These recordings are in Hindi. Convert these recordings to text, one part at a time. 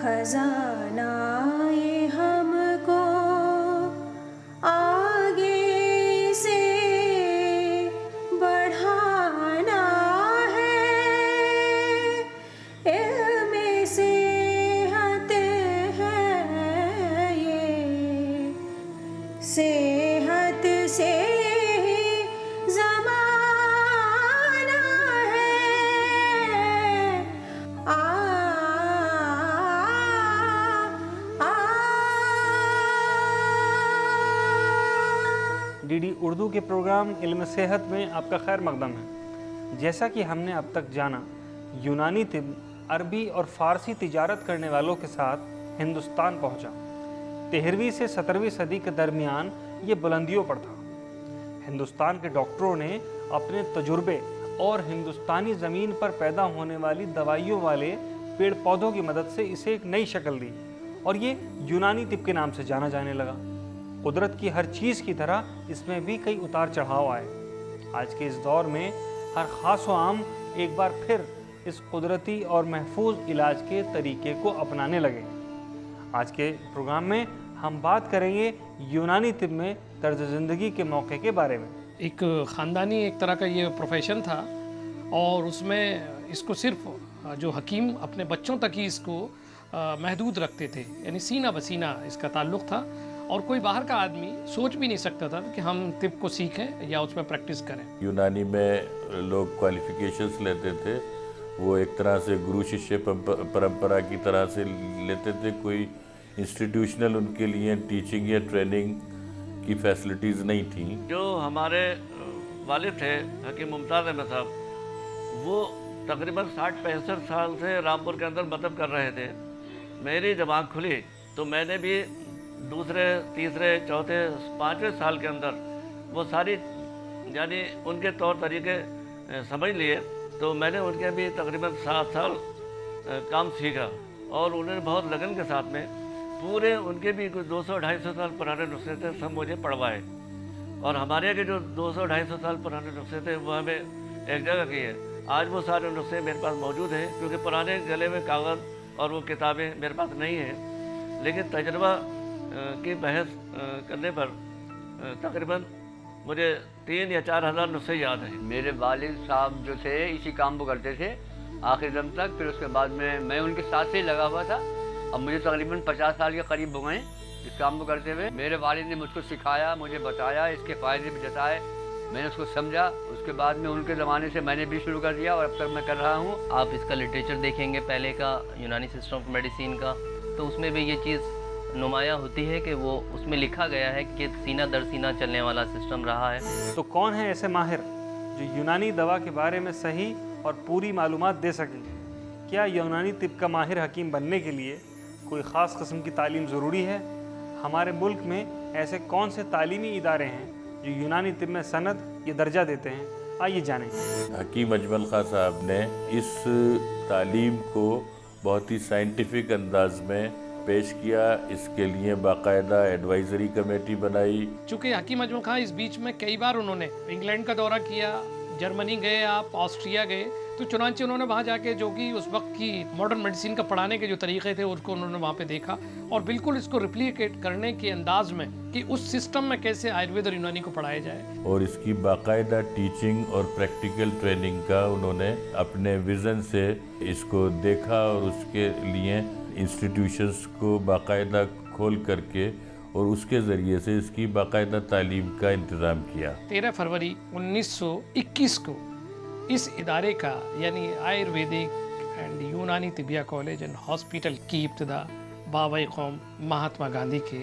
खजाना ये हमको आगे से बढ़ाना है, इल्मे सेहत है ये, सेहत से ही ज़माना है। डीडी उर्दू के प्रोग्राम इल्म सेहत में आपका खैर मकदम है। जैसा कि हमने अब तक जाना, यूनानी तिब अरबी और फ़ारसी तिजारत करने वालों के साथ हिंदुस्तान पहुंचा। 13वीं से 17वीं सदी के दरमियान ये बुलंदियों पर था। हिंदुस्तान के डॉक्टरों ने अपने तजुर्बे और हिंदुस्तानी ज़मीन पर पैदा होने वाली दवाइयों वाले पेड़ पौधों की मदद से इसे एक नई शक्ल दी और ये यूनानी तिब के नाम से जाना जाने लगा। कुदरत की हर चीज़ की तरह इसमें भी कई उतार चढ़ाव आए। आज के इस दौर में हर ख़ास व आम एक बार फिर इस कुदरती और महफूज इलाज के तरीके को अपनाने लगे। आज के प्रोग्राम में हम बात करेंगे यूनानी तिब में तर्ज ज़िंदगी के मौके के बारे में। एक ख़ानदानी एक तरह का ये प्रोफेशन था और उसमें इसको सिर्फ जो हकीम अपने बच्चों तक ही इसको महदूद रखते थे, यानी सीना बसीना इसका ताल्लुक़ था और कोई बाहर का आदमी सोच भी नहीं सकता था कि हम तिब को सीखें या उसमें प्रैक्टिस करें। यूनानी में लोग क्वालिफ़िकेशंस लेते थे, वो एक तरह से गुरु शिष्य परंपरा की तरह से लेते थे। कोई इंस्टीट्यूशनल उनके लिए टीचिंग या ट्रेनिंग की फैसिलिटीज़ नहीं थी। जो हमारे वालिद थे हकीम मुमताज़ अहमद साहब, वो तकरीबन 60-65 साल से रामपुर के अंदर मतलब कर रहे थे। मेरी जब आँख खुली तो मैंने भी दूसरे, तीसरे, चौथे, 5वें साल के अंदर वो सारी यानी उनके तौर तरीके समझ लिए। तो मैंने उनके भी तकरीबन 7 साल काम सीखा और उन्होंने बहुत लगन के साथ में पूरे उनके भी कुछ 200-250 साल पुराने नुस्खे थे, सब मुझे पढ़वाए। और हमारे के जो 200-250 साल पुराने नुस्खे थे वो हमें एक जगह किए। आज वो सारे नुस्खे मेरे पास मौजूद हैं, क्योंकि पुराने गले में कागज़ और वो किताबें मेरे पास नहीं हैं। लेकिन तजर्बा की बहस करने पर तकरीबन मुझे 3 या 4 हज़ार नुस्खे याद हैं। मेरे वालिद साहब जो थे इसी काम को करते थे आखिर दम तक। फिर उसके बाद में मैं उनके साथ से ही लगा हुआ था। अब मुझे तकरीबन 50 साल के करीब हो गए इस काम को करते हुए। मेरे वालिद ने मुझको सिखाया, मुझे बताया, इसके फ़ायदे भी जताए, मैंने उसको समझा। उसके बाद में उनके ज़माने से मैंने भी शुरू कर दिया और अब तक मैं कर रहा हूँ। आप इसका लिटरेचर देखेंगे पहले का यूनानी सिस्टम ऑफ मेडिसिन का, तो उसमें भी ये चीज़ नुमाया होती है कि वो उसमें लिखा गया है कि सीना दर सीना चलने वाला सिस्टम रहा है। तो कौन है ऐसे माहिर जो यूनानी दवा के बारे में सही और पूरी मालूमात दे सकें? क्या यूनानी तिब का माहिर हकीम बनने के लिए कोई ख़ास किस्म की तालीम ज़रूरी है? हमारे मुल्क में ऐसे कौन से तालीमी इदारे हैं जो यूनानी तिब में सनद या दर्जा देते हैं? आइए जानें। हकीम अजमल खां साहब ने इस तालीम को बहुत ही साइंटिफिक अंदाज में पेश किया। इसके लिए बाकायदा एडवाइजरी कमेटी बनाई। चूँकि हकीम अजमल खां इस बीच में कई बार उन्होंने इंग्लैंड का दौरा किया, जर्मनी गए, आप ऑस्ट्रिया गए, तो चुनांचे उन्होंने वहाँ जाके जो कि उस वक्त की मॉडर्न मेडिसिन का पढ़ाने के जो तरीके थे उसको उन्होंने वहाँ पे देखा और बिल्कुल इसको रिप्लिकेट करने के अंदाज में कि उस सिस्टम में कैसे आयुर्वेद और यूनानी को पढ़ाया जाए। और इसकी बाकायदा टीचिंग और प्रैक्टिकल ट्रेनिंग का उन्होंने अपने विज़न से इसको देखा और उसके लिए इंस्टीट्यूशंस को बाकायदा खोल करके और उसके ज़रिए से इसकी बाकायदा तालीम का इंतज़ाम किया। 13 फरवरी 1921 को इस इदारे का यानी आयुर्वेदिक एंड यूनानी तिबिया कॉलेज एंड हॉस्पिटल की इब्तिदा बाबा कौम महात्मा गांधी के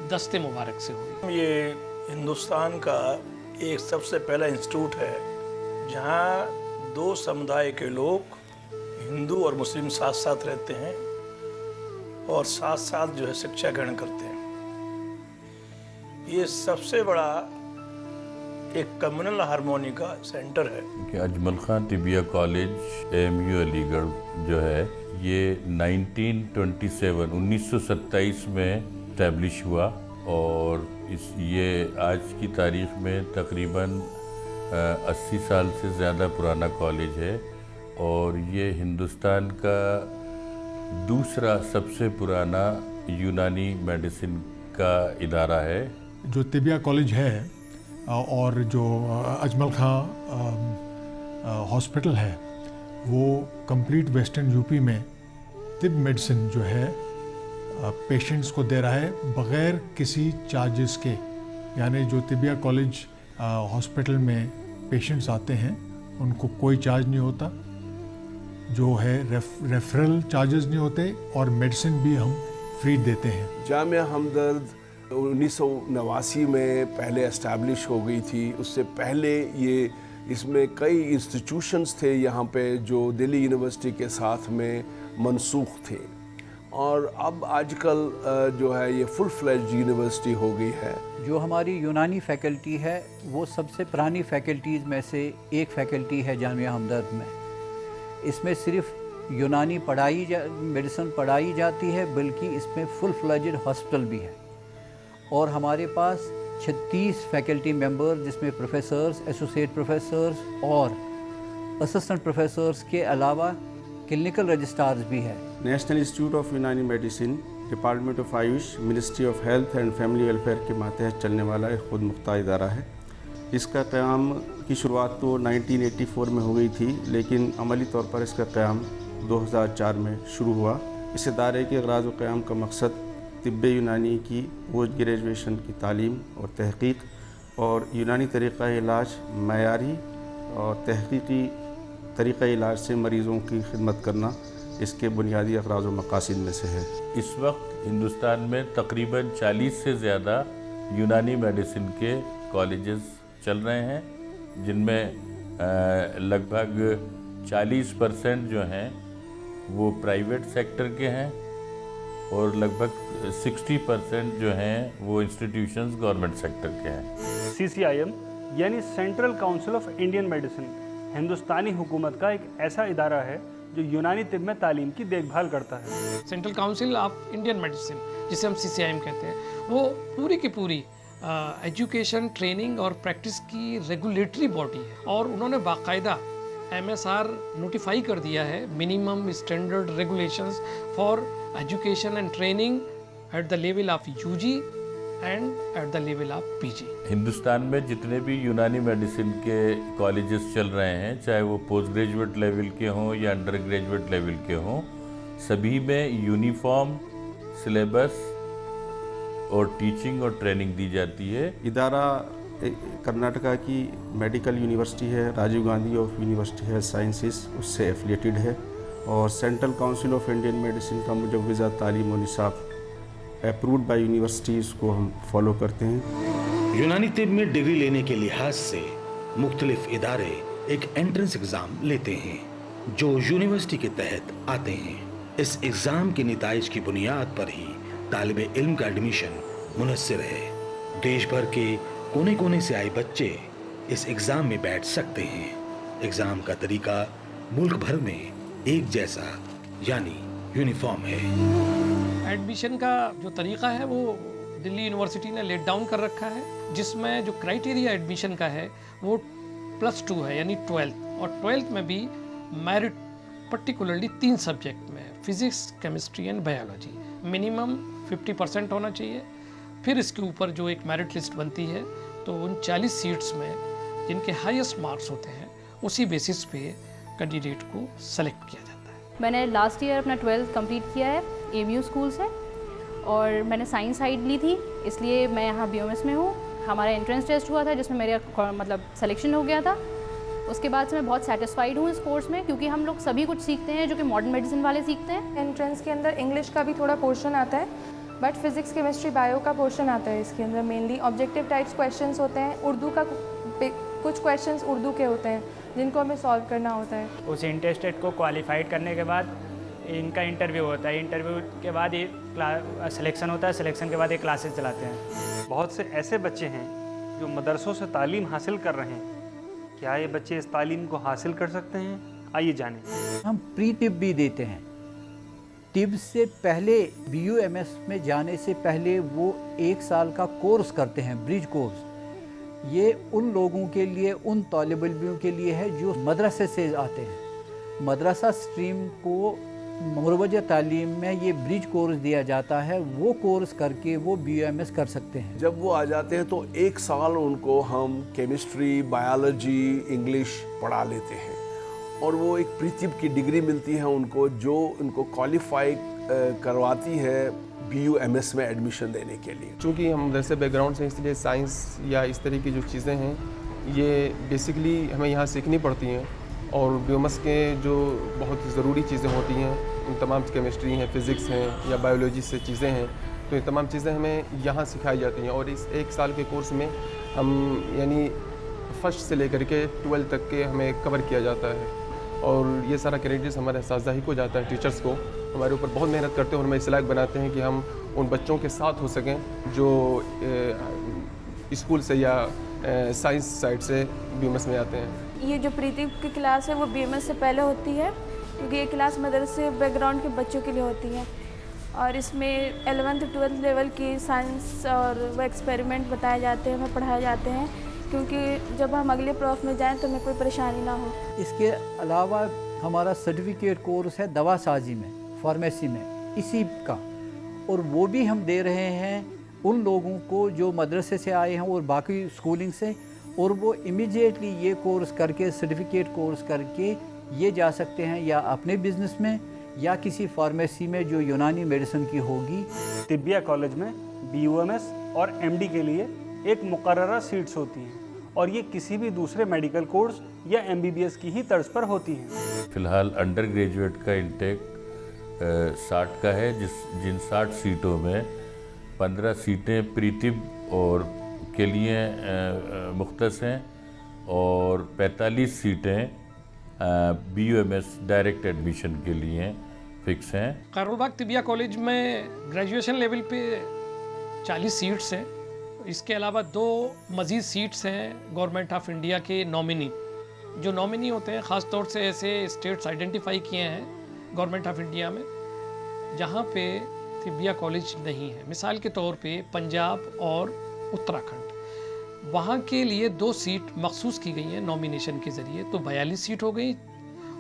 दस्ते मुबारक से हुई। ये हिंदुस्तान का एक सबसे पहला इंस्टीट्यूट है जहाँ 2 समुदाय के लोग हिंदू और मुस्लिम साथ साथ रहते हैं और साथ साथ जो है शिक्षा ग्रहण करते हैं। ये सबसे बड़ा एक कम्युनल हारमोनी का सेंटर है। कि अजमल खां तिबिया कॉलेज AMU अलीगढ़ जो है ये 1927 में इस्टेब्लिश हुआ और ये आज की तारीख में तकरीबन 80 साल से ज़्यादा पुराना कॉलेज है और ये हिंदुस्तान का दूसरा सबसे पुराना यूनानी मेडिसिन का इदारा है। जो तिबिया कॉलेज है और जो अजमल खां हॉस्पिटल है, वो कंप्लीट वेस्टर्न यूपी में तिब मेडिसिन जो है पेशेंट्स को दे रहा है बग़ैर किसी चार्जेस के। यानी जो तिबिया कॉलेज हॉस्पिटल में पेशेंट्स आते हैं उनको कोई चार्ज नहीं होता, जो है रेफरल चार्जेस नहीं होते, और मेडिसिन भी हम फ्री देते हैं। जामिया हमदर्द 1989 में पहले एस्टैब्लिश हो गई थी। उससे पहले ये इसमें कई इंस्टीट्यूशंस थे यहाँ पे जो दिल्ली यूनिवर्सिटी के साथ में मनसूख थे, और अब आजकल जो है ये फुल फ्लेज्ड यूनिवर्सिटी हो गई है। जो हमारी यूनानी फैकल्टी है वो सबसे पुरानी फैकल्टीज़ में से एक फैकल्टी है जामिया हमदर्द में। इसमें सिर्फ यूनानी मेडिसिन पढ़ाई जाती है, बल्कि इसमें फुल फ्लेज्ड हॉस्पिटल भी है। और हमारे पास 36 फैकल्टी मेंबर, जिसमें प्रोफेसर्स, एसोसिएट प्रोफेसर्स और असिस्टेंट प्रोफेसर्स के अलावा क्लिनिकल रजिस्ट्रार्स भी है। नेशनल इंस्टीट्यूट ऑफ यूनानी medicine, department of Ayush, ministry of health and family welfare के मातहत चलने वाला एक खुद मुख्तार इदारा है। इसका क़याम की शुरुआत तो 1984 में हो गई थी, लेकिन अमली तौर पर इसका क़याम 2004 में शुरू हुआ। इस इदारे के अगराज़ व क़याम का मकसद तिब्बे यूनानी की पोस्ट ग्रेजुएशन की तालीम और तहक़ीक़ और यूनानी तरीक़ा इलाज मयारी और तहक़ीक़ी तरीक़ा इलाज से मरीज़ों की खिदमत करना इसके बुनियादी अगराज़ व मक़ासिद में से है। इस वक्त हिंदुस्तान में तकरीबन 40 से ज़्यादा यूनानी मेडिसिन के कॉलेजेस चल रहे हैं, जिनमें लगभग 40% जो हैं वो प्राइवेट सेक्टर के हैं और लगभग 60% जो हैं वो इंस्टीट्यूशंस गवर्नमेंट सेक्टर के हैं। CCIM यानी central council of Indian medicine हिंदुस्तानी हुकूमत का एक ऐसा इदारा है जो यूनानी तिब में तालीम की देखभाल करता है। Central council of Indian medicine, जिसे हम CCIM कहते हैं, वो पूरी की पूरी एजुकेशन, ट्रेनिंग और प्रैक्टिस की रेगुलेटरी बॉडी है। और उन्होंने बाकायदा MSR नोटिफाई कर दिया है, minimum standard regulations for education and training at the level of UG and at the level of PG। Hindustan में जितने भी यूनानी मेडिसिन के कॉलेजेस चल रहे हैं, चाहे वो पोस्ट ग्रेजुएट लेवल के हों या अंडर ग्रेजुएट लेवल के हों, सभी में यूनिफॉर्म सिलेबस और टीचिंग और ट्रेनिंग दी जाती है। इदारा कर्नाटका की मेडिकल यूनिवर्सिटी है, राजीव गांधी ऑफ यूनिवर्सिटी है साइंसेस, उससे एफिलिएटेड है, और central council of Indian medicine का मुजव्वज़ा तालीम और निसाब अप्रूव्ड बाय यूनिवर्सिटीज़ को हम फॉलो करते हैं। यूनानी तिब में डिग्री लेने के लिहाज से मुख्तलिफ इदारे एक एंट्रेंस एग्ज़ाम लेते हैं जो यूनिवर्सिटी के तहत आते हैं। इस एग्ज़ाम के नताइज की बुनियाद पर ही तालिबे इल्म का एडमिशन मुनस्सिर है। देश भर के कोने कोने से आए बच्चे इस एग्ज़ाम में बैठ सकते हैं। एग्ज़ाम का तरीका मुल्क भर में एक जैसा यानी यूनिफॉर्म है। एडमिशन का जो तरीका है वो दिल्ली यूनिवर्सिटी ने लेट डाउन कर रखा है, जिसमें जो क्राइटेरिया एडमिशन का है वो +2 है, यानी 12th। और 12th में भी मेरिट पर्टिकुलरली 3 सब्जेक्ट में, physics, chemistry and biology, minimum 50% होना चाहिए। फिर इसके ऊपर जो एक मेरिट लिस्ट बनती है, तो उन 40 सीट्स में जिनके हाईएस्ट मार्क्स होते हैं उसी बेसिस पे कैंडिडेट को सेलेक्ट किया जाता है। मैंने लास्ट ईयर अपना 12th कंप्लीट किया है AMU स्कूल से, और मैंने साइंस साइड ली थी, इसलिए मैं यहाँ BOMS में हूँ। हमारा एंट्रेंस टेस्ट हुआ था जिसमें मेरा मतलब सिलेक्शन हो गया था। उसके बाद से मैं बहुत सेटिस्फाइड हूँ इस कोर्स में, क्योंकि हम लोग सभी कुछ सीखते हैं जो कि मॉडर्न मेडिसिन वाले सीखते हैं। एंट्रेंस के अंदर इंग्लिश का भी थोड़ा पोर्शन आता है, बट फिज़िक्स, केमिस्ट्री, बायो का पोर्शन आता है इसके अंदर। मेनली ऑब्जेक्टिव टाइप्स क्वेश्चंस होते हैं। उर्दू का कुछ क्वेश्चंस उर्दू के होते हैं जिनको हमें सॉल्व करना होता है। उस इंटरेस्टेड को क्वालिफाइड करने के बाद इनका इंटरव्यू होता है। इंटरव्यू के बाद ये सिलेक्शन होता है। सिलेक्शन के बाद ये क्लासेस चलाते हैं। बहुत से ऐसे बच्चे हैं जो मदरसों से तालीम हासिल कर रहे हैं। क्या ये बच्चे इस तालीम को हासिल कर सकते हैं? आइए जानें। हम प्री टिब भी देते हैं। टिब से पहले BUMS में जाने से पहले वो 1 साल का कोर्स करते हैं, ब्रिज कोर्स। ये उन लोगों के लिए, उन तालिब इल्मियों के लिए है जो मदरसे से आते हैं। मदरसा स्ट्रीम को मुरवजा तालीम में ये ब्रिज कोर्स दिया जाता है, वो कोर्स करके वो BUMS कर सकते हैं। जब वो आ जाते हैं तो 1 साल उनको हम केमिस्ट्री, बायोलॉजी, इंग्लिश पढ़ा लेते हैं और वो एक प्रीतिप की डिग्री मिलती है उनको, जो उनको क्वालिफाई करवाती है BUMS में एडमिशन देने के लिए। चूँकि हम मदरसे बैकग्राउंड से, इसलिए साइंस या इस तरह की जो चीज़ें हैं ये बेसिकली हमें यहाँ सीखनी पड़ती हैं और BUMS के जो बहुत ज़रूरी चीज़ें होती हैं उन तमाम केमिस्ट्री हैं, फ़िज़िक्स हैं या बायोलॉजी से चीज़ें हैं, तो ये तमाम चीज़ें हमें यहाँ सिखाई जाती हैं। और इस 1 साल के कोर्स में हम यानी फर्स्ट से लेकर के 12 तक के हमें कवर किया जाता है और ये सारा क्रेडिट्स हमारे असातिज़ा को जाता है। टीचर्स को हमारे ऊपर बहुत मेहनत करते हैं और हमें इस लायक बनाते हैं कि हम उन बच्चों के साथ हो सकें जो स्कूल से या साइंस साइड से BUMS में आते हैं। ये जो प्रीति की क्लास है वो BUMS से पहले होती है, क्योंकि ये क्लास मदरसे बैकग्राउंड के बच्चों के लिए होती है और इसमें 11th 12th लेवल की साइंस और वो एक्सपेरिमेंट बताए जाते हैं, हमें पढ़ाए जाते हैं, क्योंकि जब हम अगले प्रोफ में जाएं तो हमें कोई परेशानी ना हो। इसके अलावा हमारा सर्टिफिकेट कोर्स है दवा साजी में, फार्मेसी में, इसी का, और वो भी हम दे रहे हैं उन लोगों को जो मदरसे से आए हैं और बाकी स्कूलिंग से, और वो इमीडिएटली ये कोर्स करके, सर्टिफिकेट कोर्स करके ये जा सकते हैं या अपने बिजनेस में या किसी फार्मेसी में जो यूनानी मेडिसिन की होगी। तिब्बिया कॉलेज में BUMS और MD के लिए एक मुकर्ररा सीट्स होती हैं और ये किसी भी दूसरे मेडिकल कोर्स या MBBS की ही तर्ज पर होती हैं। फ़िलहाल अंडर ग्रेजुएट का इंटेक 60 का है, जिन 60 सीटों में 15 सीटें प्रीतिब और के लिए मुख्तस हैं और 45 सीटें BUMS डायरेक्ट एडमिशन के लिए फ़िक्स हैं। खैरुलबाग तिबिया कॉलेज में ग्रेजुएशन लेवल पे 40 सीट्स हैं। इसके अलावा 2 मज़ीद सीट्स हैं गवर्नमेंट ऑफ इंडिया के नॉमिनी। जो नॉमिनी होते हैं ख़ास तौर से ऐसे स्टेट्स आइडेंटिफाई किए हैं गवर्नमेंट ऑफ इंडिया में जहाँ पे तिबिया कॉलेज नहीं है। मिसाल के तौर पे पंजाब और उत्तराखंड, वहाँ के लिए 2 सीट मखसूस की गई हैं नॉमिनेशन के ज़रिए, तो 42 सीट हो गई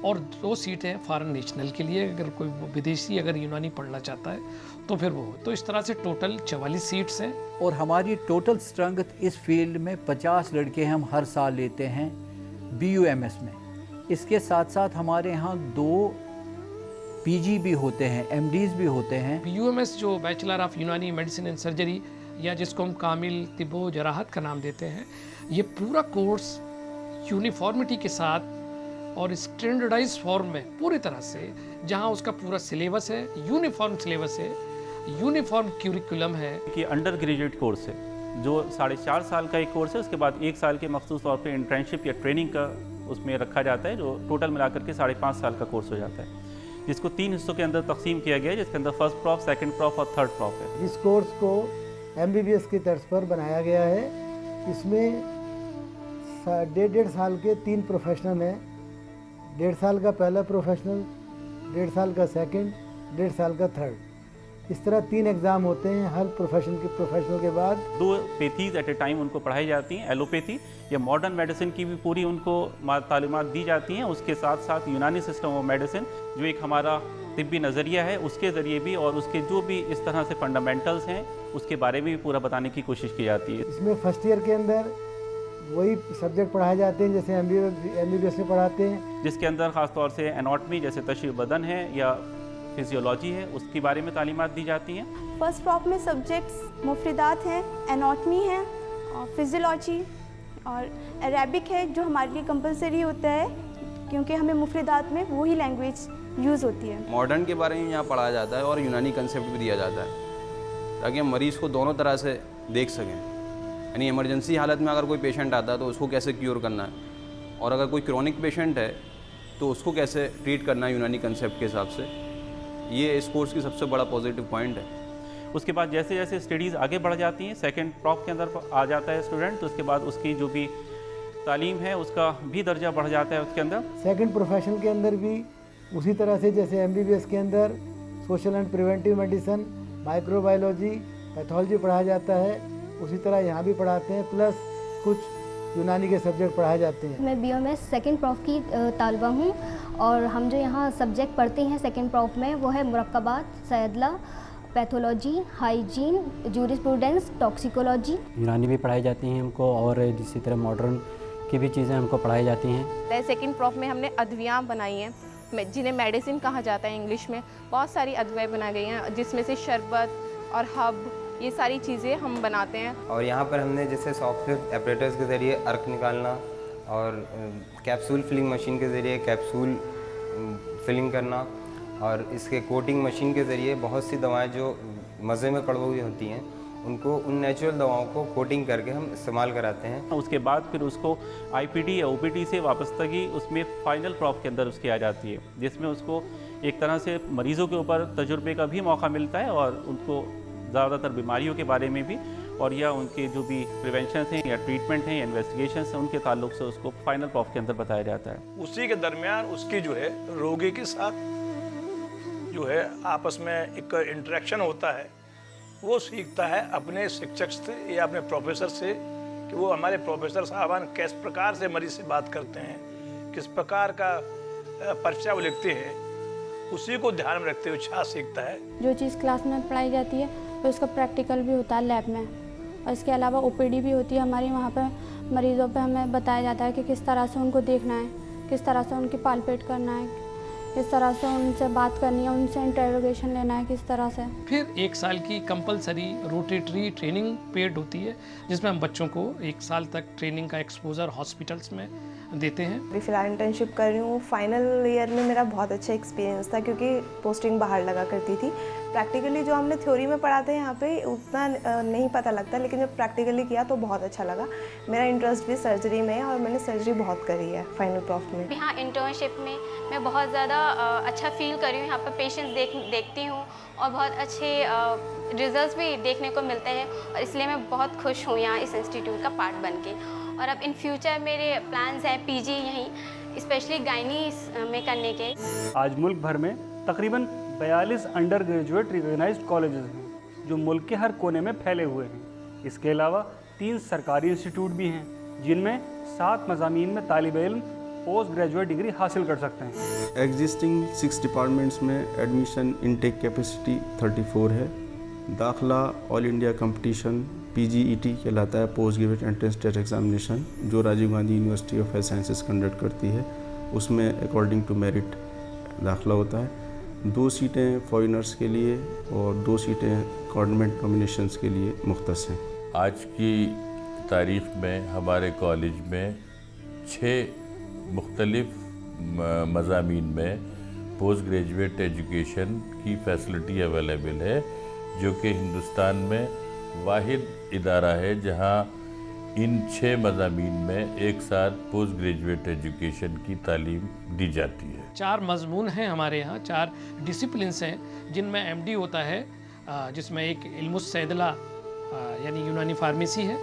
और 2 सीटें फ़ॉरेन नेशनल के लिए, अगर कोई विदेशी अगर यूनानी पढ़ना चाहता है तो फिर वो, तो इस तरह से टोटल 44 सीट्स हैं। और हमारी टोटल स्ट्रेंथ इस फील्ड में 50 लड़के हम हर साल लेते हैं BUMS में। इसके साथ साथ हमारे यहाँ 2 PG भी होते हैं, MDs भी होते हैं। BUMS जो बैचलर ऑफ यूनानी मेडिसिन एंड सर्जरी या जिसको हम कामिल तिब्बो जराहत का नाम देते हैं, ये पूरा कोर्स यूनिफॉर्मिटी के साथ और स्टैंडर्डाइज फॉर्म में पूरी तरह से, जहाँ उसका पूरा सिलेबस है, यूनिफॉर्म सिलेबस है, यूनिफॉर्म क्यूरिकुलम है। कि अंडर ग्रेजुएट कोर्स है जो 4.5 साल का एक कोर्स है, उसके बाद 1 साल के मखसूस तौर पे इंटर्नशिप या ट्रेनिंग का उसमें रखा जाता है, जो टोटल मिलाकर के 5.5 साल का कोर्स हो जाता है, जिसको 3 हिस्सों के अंदर तकसीम किया गया है, जिसके अंदर फर्स्ट प्रॉफ, सेकंड प्रॉफ और थर्ड प्रॉफ है। इस कोर्स को MBBS की तर्ज पर बनाया गया है। इसमें 1.5 साल के 3 प्रोफेशनल हैं। 1.5 साल का पहला प्रोफेशनल, 1.5 साल का सेकंड, 1.5 साल का थर्ड, इस तरह 3 एग्ज़ाम होते हैं हर प्रोफेशनल के बाद। 2 पैथीज़ एट ए टाइम उनको पढ़ाई जाती हैं। एलोपैथी या मॉडर्न मेडिसिन की भी पूरी उनको तालीमात दी जाती हैं। उसके साथ साथ यूनानी सिस्टम ऑफ मेडिसिन जो एक हमारा तिब्बी नज़रिया है, उसके ज़रिए भी और उसके जो भी इस तरह से फंडामेंटल्स हैं उसके बारे में भी पूरा बताने की कोशिश की जाती है। इसमें फर्स्ट ईयर के अंदर वही सब्जेक्ट पढ़ाए जाते हैं जैसे MBBS में पढ़ाते हैं, जिसके अंदर ख़ास तौर से एनाटॉमी जैसे तशरीह बदन है या फिजियोलॉजी है, उसके बारे में तालीमात दी जाती हैं। फर्स्ट प्रॉप में सब्जेक्ट्स मुफरिदात हैं, एनाटॉमी है और फिजियोलॉजी और अरेबिक है जो हमारे लिए कंपलसरी होता है क्योंकि हमें मुफरिदात में वही लैंग्वेज यूज़ होती है। मॉडर्न के बारे में यहाँ पढ़ाया जाता है और यूनानी कंसेप्ट भी दिया जाता है ताकि हम मरीज़ को दोनों तरह से देख सकें। यानी इमरजेंसी हालत में अगर कोई पेशेंट आता है तो उसको कैसे क्योर करना है, और अगर कोई क्रोनिक पेशेंट है तो उसको कैसे ट्रीट करना है यूनानी कंसेप्ट के हिसाब से। ये इस कोर्स की सबसे बड़ा पॉजिटिव पॉइंट है। उसके बाद जैसे जैसे स्टडीज़ आगे बढ़ जाती हैं, सेकंड प्रॉप के अंदर आ जाता है स्टूडेंट, तो उसके बाद उसकी जो भी तालीम है उसका भी दर्जा बढ़ जाता है उसके अंदर। सेकंड प्रोफेशन के अंदर भी उसी तरह से जैसे MBBS के अंदर social and preventive medicine, microbiology, pathology पढ़ाया जाता है, उसी तरह यहाँ भी पढ़ाते हैं। प्लस कुछ यूनानी के सब्जेक्ट पढ़ाए जाते हैं। मैं बीओएमएस सेकंड प्रॉफ की तालबा हूँ और हम जो यहाँ सब्जेक्ट पढ़ते हैं सेकंड प्रॉफ में वो है मुरक्कबात, सैदला, पैथोलॉजी, हाइजीन, जूरिस्प्रूडेंस, टॉक्सिकोलॉजी। यूनानी भी पढ़ाई जाती हैं हमको और इसी तरह मॉडर्न की भी चीज़ें हमको पढ़ाई जाती हैं। सेकंड प्रॉफ में हमने अद्वियाँ बनाई हैं जिन्हें मेडिसिन कहा जाता है इंग्लिश में। बहुत सारी अद्वियाँ बनाई गई हैं जिसमें से शरबत और हब, ये सारी चीज़ें हम बनाते हैं। और यहाँ पर हमने जैसे सॉफ्टवेयर ऑपरेटर्स के ज़रिए अर्क निकालना और कैप्सूल फिलिंग मशीन के ज़रिए कैप्सूल फिलिंग करना और इसके कोटिंग मशीन के ज़रिए बहुत सी दवाएं जो मज़े में कड़वी हुई होती हैं उनको उन नेचुरल दवाओं को कोटिंग करके हम इस्तेमाल कराते हैं। उसके बाद फिर उसको आईपीटी या ओपीटी से वापसगी उसमें फाइनल प्रॉफ के अंदर उसकी आ जाती है, जिसमें उसको एक तरह से मरीज़ों के ऊपर तजुर्बे का भी मौका मिलता है और उनको ज़्यादातर बीमारियों के बारे में भी और या उनके जो भी प्रिवेंशन हैं या ट्रीटमेंट हैं या इन्वेस्टिगेशन हैं उनके ताल्लुक से उसको फाइनल प्रॉफ के अंदर बताया जाता है। उसी के दरमियान उसकी जो है रोगी के साथ जो है आपस में एक इंटरेक्शन होता है। वो सीखता है अपने शिक्षक से या अपने प्रोफेसर से कि वो हमारे प्रोफेसर साहबान किस प्रकार से मरीज से बात करते हैं, किस प्रकार का पर्चा वो लिखते हैं, उसी को ध्यान में रखते हुए छात्र सीखता है। जो चीज़ क्लास में पढ़ाई जाती है तो उसका प्रैक्टिकल भी होता है लैब में, और इसके अलावा ओपीडी भी होती है हमारी। वहाँ पर मरीज़ों पे हमें बताया जाता है कि किस तरह से उनको देखना है, किस तरह से उनकी पालपेट करना है, किस तरह से उनसे बात करनी है, उनसे इंटरोगेशन लेना है किस तरह से। फिर 1 साल की कंपलसरी रोटेटरी ट्रेनिंग पीरियड होती है जिसमें हम बच्चों को 1 साल तक ट्रेनिंग का एक्सपोजर हॉस्पिटल्स में देते हैं। अभी फ़िलहाल इंटर्नशिप कर रही हूँ। फाइनल ईयर में मेरा बहुत अच्छा एक्सपीरियंस था क्योंकि पोस्टिंग बाहर लगा करती थी। प्रैक्टिकली जो हमने थ्योरी में पढ़ा था यहाँ पे उतना नहीं पता लगता, लेकिन जब प्रैक्टिकली किया तो बहुत अच्छा लगा। मेरा इंटरेस्ट भी सर्जरी में है और मैंने सर्जरी बहुत करी है फाइनल प्रॉफ में। यहाँ इंटर्नशिप में मैं बहुत ज़्यादा अच्छा फील कर रही हूँ। यहाँ पर पेशेंट्स देखती हूँ और बहुत अच्छे रिजल्ट्स भी देखने को मिलते हैं और इसलिए मैं बहुत खुश हूँ यहाँ इस इंस्टीट्यूट का पार्ट बन के। और अब इन फ्यूचर मेरे प्लान्स हैं पीजी यहीं स्पेशली गायनी में करने के। आज मुल्क भर में तकरीबन 42 अंडर ग्रेजुएट रिकॉग्नाइज्ड कॉलेजेस हैं जो मुल्क के हर कोने में फैले हुए हैं। इसके अलावा 3 सरकारी इंस्टीट्यूट भी हैं जिनमें 7 मज़ामीन में तालिब इल्म पोस्ट ग्रेजुएट डिग्री हासिल कर सकते हैं। एग्जिस्टिंग 6 डिपार्टमेंट्स में एडमिशन इनटेक कैपेसिटी 34 है। दाखिला ऑल इंडिया कंपटीशन PGET कहलाता है, post graduate entrance test examination, जो Rajiv Gandhi university of health sciences conduct करती है। उसमें अकॉर्डिंग टू मेरिट दाखिला होता है। 2 सीटें फॉरेनर्स के लिए और 2 सीटें गवर्नमेंट नॉमिनेशंस के लिए मुख्तस हैं। आज की तारीख में हमारे कॉलेज में 6 मुख्तलिफ मज़ामीन में पोस्ट ग्रेजुएट एजुकेशन की फैसिलिटी अवेलेबल है, जो कि हिंदुस्तान में वाहिद इदारा है जहां इन 6 मज़ामीन में एक साथ पोस्ट ग्रेजुएट एजुकेशन की तालीम दी जाती है। 4 मज़मून हैं हमारे यहाँ, 4 डिसिप्लिन्स हैं जिनमें MD होता है, जिसमें एक इल्मुस सैदला यानी यूनानी फार्मेसी है,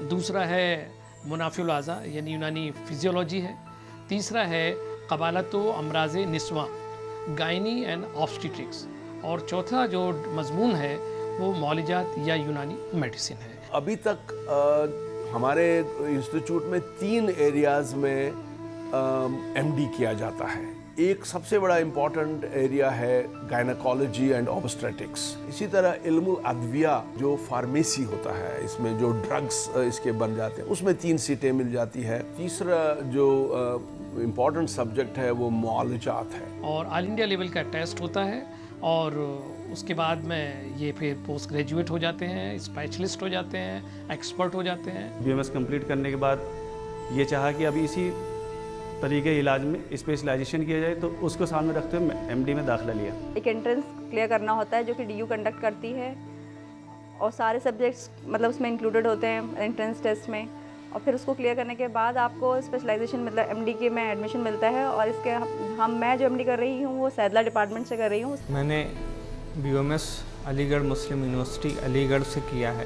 दूसरा है मुनाफिउल आज़ा यानी यूनानी फिजियोलॉजी है, तीसरा है क़बालतो अमराज़ निस्वा गायनी एंड ऑब्स्टेट्रिक्स, और चौथा जो मज़मून है वो मौलिजात या यूनानी मेडिसिन है। अभी तक हमारे इंस्टीट्यूट में 3 एरियाज़ में MD किया जाता है। एक सबसे बड़ा इम्पॉर्टेंट एरिया है गायनेकोलॉजी एंड ऑब्स्टेट्रिक्स। इसी तरह इल्मुल अद्विया जो फार्मेसी होता है, इसमें जो ड्रग्स इसके बन जाते हैं, उसमें 3 सीटें मिल जाती है। तीसरा जो इम्पॉर्टेंट सब्जेक्ट है वो मौलिजात है और ऑल इंडिया लेवल का टेस्ट होता है और उसके बाद में ये फिर पोस्ट ग्रेजुएट हो जाते हैं, स्पेशलिस्ट हो जाते हैं, एक्सपर्ट हो जाते हैं। BMS कंप्लीट करने के बाद ये चाहा कि अभी इसी तरीके इलाज में स्पेशलाइजेशन किया जाए, तो उसको सामने रखते हुए MD में दाखिला लिया। एक एंट्रेंस क्लियर करना होता है जो कि DU कंडक्ट करती है और सारे सब्जेक्ट्स मतलब उसमें इंक्लूडेड होते हैं एंट्रेंस टेस्ट में, और फिर उसको क्लियर करने के बाद आपको स्पेशलाइजेशन मतलब MD के में एडमिशन मिलता है। और इसके मैं जो MD कर रही हूँ वो सैदला डिपार्टमेंट से कर रही हूँ। मैंने BMS अलीगढ़ मुस्लिम यूनिवर्सिटी अलीगढ़ से किया है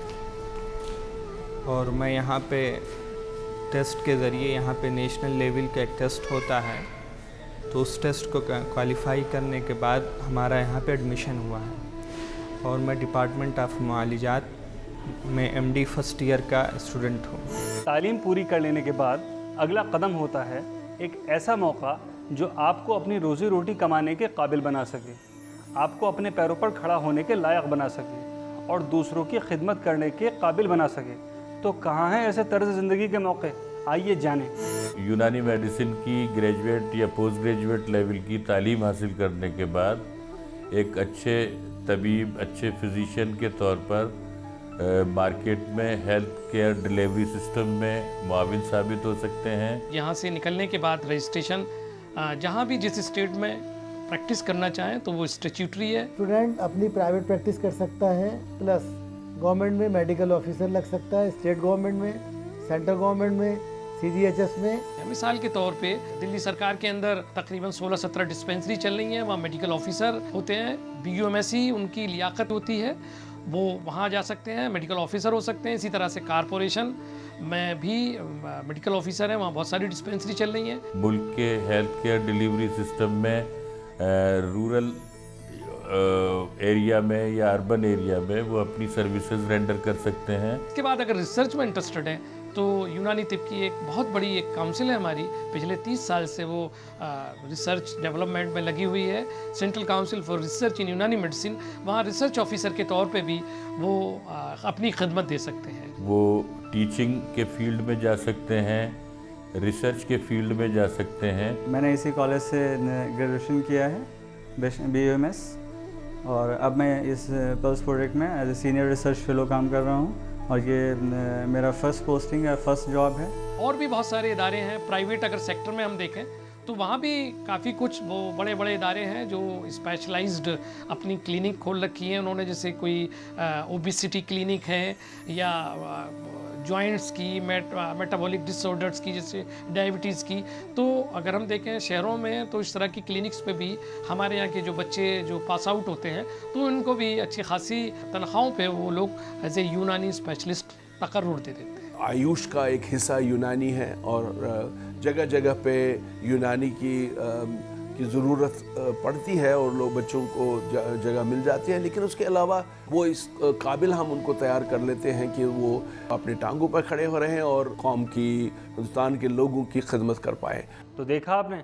और मैं यहाँ पे टेस्ट के ज़रिए यहाँ पे नेशनल लेवल का एक टेस्ट होता है, तो उस टेस्ट को क्वालिफाई करने के बाद हमारा यहाँ पे एडमिशन हुआ है और मैं डिपार्टमेंट ऑफ मुआलिजात मैं एमडी फर्स्ट ईयर का स्टूडेंट हूँ। तालीम पूरी कर लेने के बाद अगला कदम होता है एक ऐसा मौका जो आपको अपनी रोज़ी रोटी कमाने के काबिल बना सके, आपको अपने पैरों पर खड़ा होने के लायक बना सके और दूसरों की खिदमत करने के काबिल बना सके। तो कहाँ हैं ऐसे तर्ज ज़िंदगी के मौके? आइए जानें। यूनानी मेडिसिन की ग्रेजुएट या पोस्ट ग्रेजुएट लेवल की तालीम हासिल करने के बाद एक अच्छे तबीब, अच्छे फिजिशियन के तौर पर मार्केट में हेल्थ केयर डिलीवरी सिस्टम में मुआविन साबित हो सकते हैं। यहाँ से निकलने के बाद रजिस्ट्रेशन जहाँ भी जिस स्टेट में प्रैक्टिस करना चाहें तो वो स्टैट्यूटरी है। स्टूडेंट अपनी प्राइवेट प्रैक्टिस कर सकता है, प्लस गवर्नमेंट में मेडिकल ऑफिसर लग सकता है, स्टेट गवर्नमेंट में, सेंट्रल गवर्नमेंट में, CGHS में। मिसाल के तौर पे दिल्ली सरकार के अंदर तकरीबन 16-17 डिस्पेंसरी चल रही हैं, वहाँ मेडिकल ऑफिसर होते हैं, BUMSC उनकी लियाकत होती है, वो वहाँ जा सकते हैं, मेडिकल ऑफिसर हो सकते हैं। इसी तरह से कारपोरेशन में भी मेडिकल ऑफिसर हैं, वहाँ बहुत सारी डिस्पेंसरी चल रही हैं। मुल्क के हेल्थ केयर डिलीवरी सिस्टम में रूरल एरिया में या अर्बन एरिया में वो अपनी सर्विसेज रेंडर कर सकते हैं। इसके बाद अगर रिसर्च में इंटरेस्टेड हैं तो यूनानी तिब की एक बहुत बड़ी एक काउंसिल है हमारी, पिछले 30 साल से वो रिसर्च डेवलपमेंट में लगी हुई है, सेंट्रल काउंसिल फॉर रिसर्च इन यूनानी मेडिसिन। वहाँ रिसर्च ऑफिसर के तौर पे भी वो अपनी खिदमत दे सकते हैं। वो टीचिंग के फील्ड में जा सकते हैं, रिसर्च के फील्ड में जा सकते हैं। मैंने इसी कॉलेज से ग्रेजुएशन किया है BUMS, और अब मैं इस पल्स प्रोजेक्ट में as a senior research fellow काम कर रहा हूँ, और ये मेरा फर्स्ट पोस्टिंग है, फर्स्ट जॉब है। और भी बहुत सारे इदारे हैं प्राइवेट, अगर सेक्टर में हम देखें तो वहाँ भी काफ़ी कुछ वो बड़े बड़े इदारे हैं जो स्पेशलाइज्ड अपनी क्लिनिक खोल रखी है उन्होंने, जैसे कोई ओबिसिटी क्लिनिक है या जॉइंट्स की, मेटाबॉलिक डिसऑर्डर्स की, जैसे डायबिटीज़ की। तो अगर हम देखें शहरों में तो इस तरह की क्लिनिक्स पे भी हमारे यहाँ के जो बच्चे जो पास आउट होते हैं तो उनको भी अच्छी खासी तनख्वाहों पे वो लोग एज ए यूनानी स्पेशलिस्ट तकर्रुर दे देते हैं। आयुष का एक हिस्सा यूनानी है और जगह जगह पे यूनानी की ज़रूरत पड़ती है और लोग बच्चों को जगह मिल जाती है, लेकिन उसके अलावा वो इस काबिल हम उनको तैयार कर लेते हैं कि वो अपनी टांगों पर खड़े हो रहे हैं और कौम की, हिंदुस्तान के लोगों की खिदमत कर पाए। तो देखा आपने,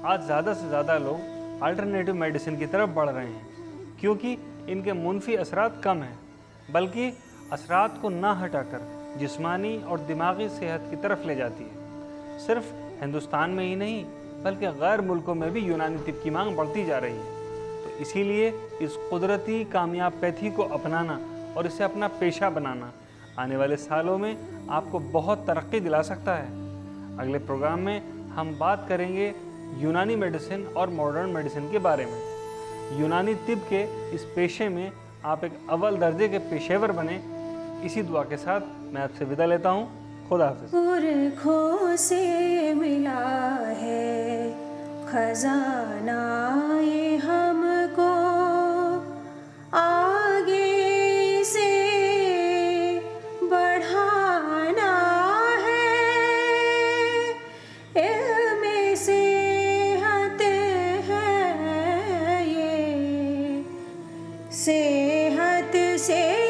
आज ज़्यादा से ज़्यादा लोग अल्टरनेटिव मेडिसिन की तरफ बढ़ रहे हैं क्योंकि इनके मुनफी असरात कम हैं, बल्कि असरात को ना हटाकर जिस्मानी और दिमागी सेहत की तरफ ले जाती है। सिर्फ हिंदुस्तान में ही नहीं बल्कि गैर मुल्कों में भी यूनानी तिब की मांग बढ़ती जा रही है। तो इसीलिए इस कुदरती कामयाब पैथी को अपनाना और इसे अपना पेशा बनाना आने वाले सालों में आपको बहुत तरक्की दिला सकता है। अगले प्रोग्राम में हम बात करेंगे यूनानी मेडिसिन और मॉडर्न मेडिसिन के बारे में। यूनानी तिब के इस पेशे में आप एक अव्वल दर्जे के पेशेवर बने, इसी दुआ के साथ मैं आपसे विदा लेता हूँ। खुदा हाफिज़। पुरखों से मिला है खजाना ये हमको, आगे से बढ़ाना है, इल्म सेहत है ये, सेहत से